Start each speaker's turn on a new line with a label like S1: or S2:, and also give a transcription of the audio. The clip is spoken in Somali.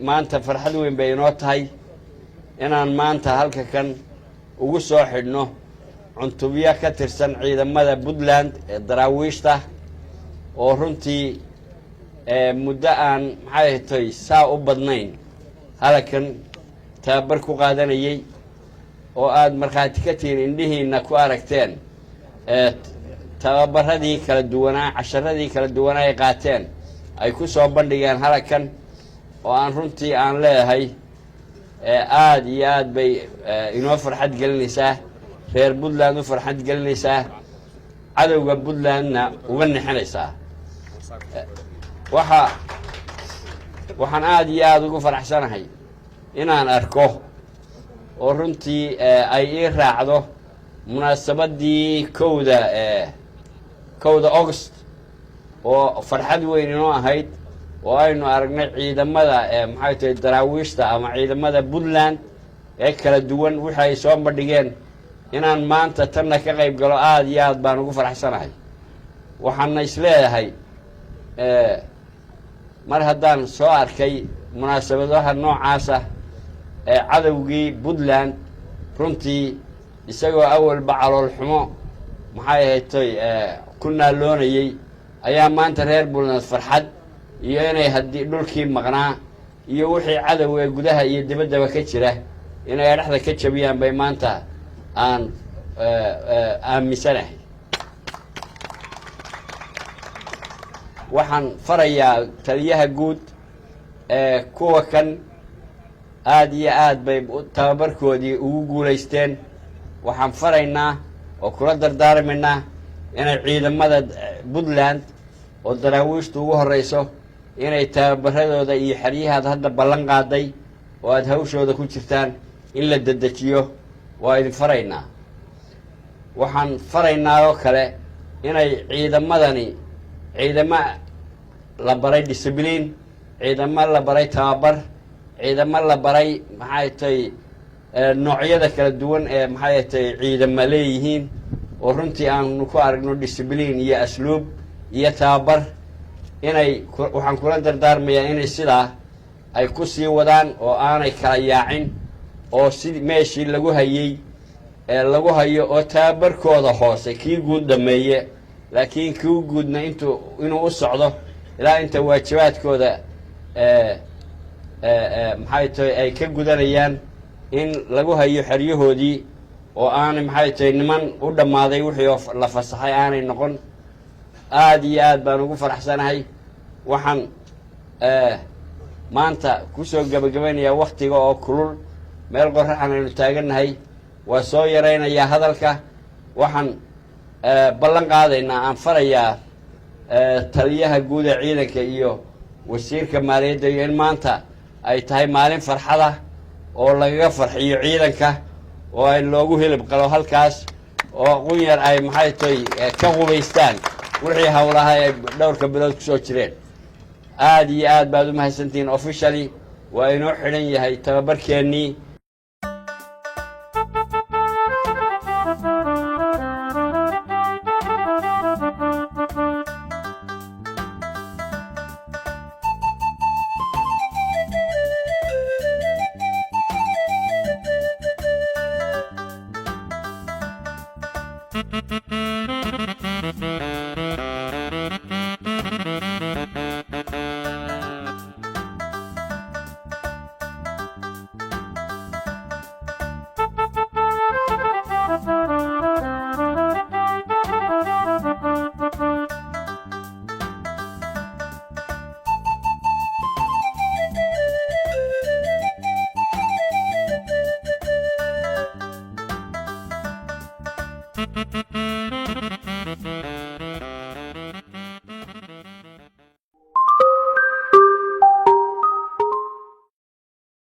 S1: maanta farxad weyn bay inoo tahay inaan maanta halka kan ugu soo xidhno cuntubiya ka tirsan ciidamada Puntland ee daraawiishta oo runtii muddo aan maxay tahay saa u badnayn halkan tababar ku qaadanayay oo aad marxaati ka tiin indhihiina ku aragteen tababaradii kala duwanaa casharadii kala duwanaa ay qaateen ay ku soo bandhigeen halkan oo aan runtii aan leeyahay aad iyo aad bay inoo farxad gelinaysaa reer Puntland u farxad gelinaysaa cadawga Puntlandna uga nixinaysaa waxaan aad iyo aad ugu faraxsanahay inaan arko oo runtii ay ii raacdo munaasabadii kowda August oo farxad weyn inoo ahayd oo aynu aragnay ciidamada maxay tahay daraawiishta ama ciidamada Puntland ee kala duwan wixii ay soo bandhigeen inaan maanta tanna ka qayb galo aad iyo aad baan ugu faraxsanahay waxaan isleeyahay mar haddaan soo arkay munaasabadaha noocaas ah ee cadawgii Puntland runtii isagoo awalba calool xumo maxay ahayd ku naaloonayay ayaa maanta reer Puntland farxad iyo inay haddii dhulkii maqnaa iyo wixii cadawga gudaha iyo dibaddaba ka jira inay dhaxda ka jabiyaan bay maanta aan aaminsanahay waxaan farayaa taliyaha guud kuwa kan aad iyo aad bay tababarkoodii ugu guulaysteen waxaan faraynaa oo kula dardaarmaynaa inay ciidamada Puntland oo daraawiishtu ugu horeyso inay tababaradooda iyo xeryahaad hadda ballan qaaday oo aad hawshooda ku jirtaan in la dedejiyo waa idin faraynaa waxaan faraynaa oo kale inay ciidamadani ciidamo la baray discipline ciidamo la baray tababar ciidamo la baray maxay tahay noocyada kala duwan ee maxay tahay ciidamo leeyihiin oo runtii aan ku aragno discipline iyo asluub iyo tababar inay waxaan kula dardaarmayaa inay sidaa ay ku sii wadaan oo aanay kala yaacin oo sidii meeshii lagu hayey lagu hayo oo tababarkooda hoose kii guud dhameeye laakiin kii guudna inuu u socdo ilaa inta waajibaadkooda maxay tahay ay ka gudanayaan in lagu hayo xeryahoodii oo aanay maxay tahay niman u dhammaaday wixii la fasaxay aanay noqon aad iyo aad baan ugu faraxsanahay waxaan maanta kusoo gabagabaynayaa waktiga oo kulul meel qoraxan aynu taagannahay waa soo yaraynayaa hadalka waxaan ballan qaadaynaa aan farayaa taliyaha guud ee ciidanka iyo wasiirka maaliyadda iyo in maanta ay tahay maalin farxada oo lagaga farxiyo ciidanka oo ay loogu hilib qalo halkaas oo qunyar ay maxay tahay ka qubaystaan wixii howlaha ay dhowrka bilood kusoo jireen aad iyo aad baad u mahadsantihiin officially waa inoo xidhan yahay tababarkeennii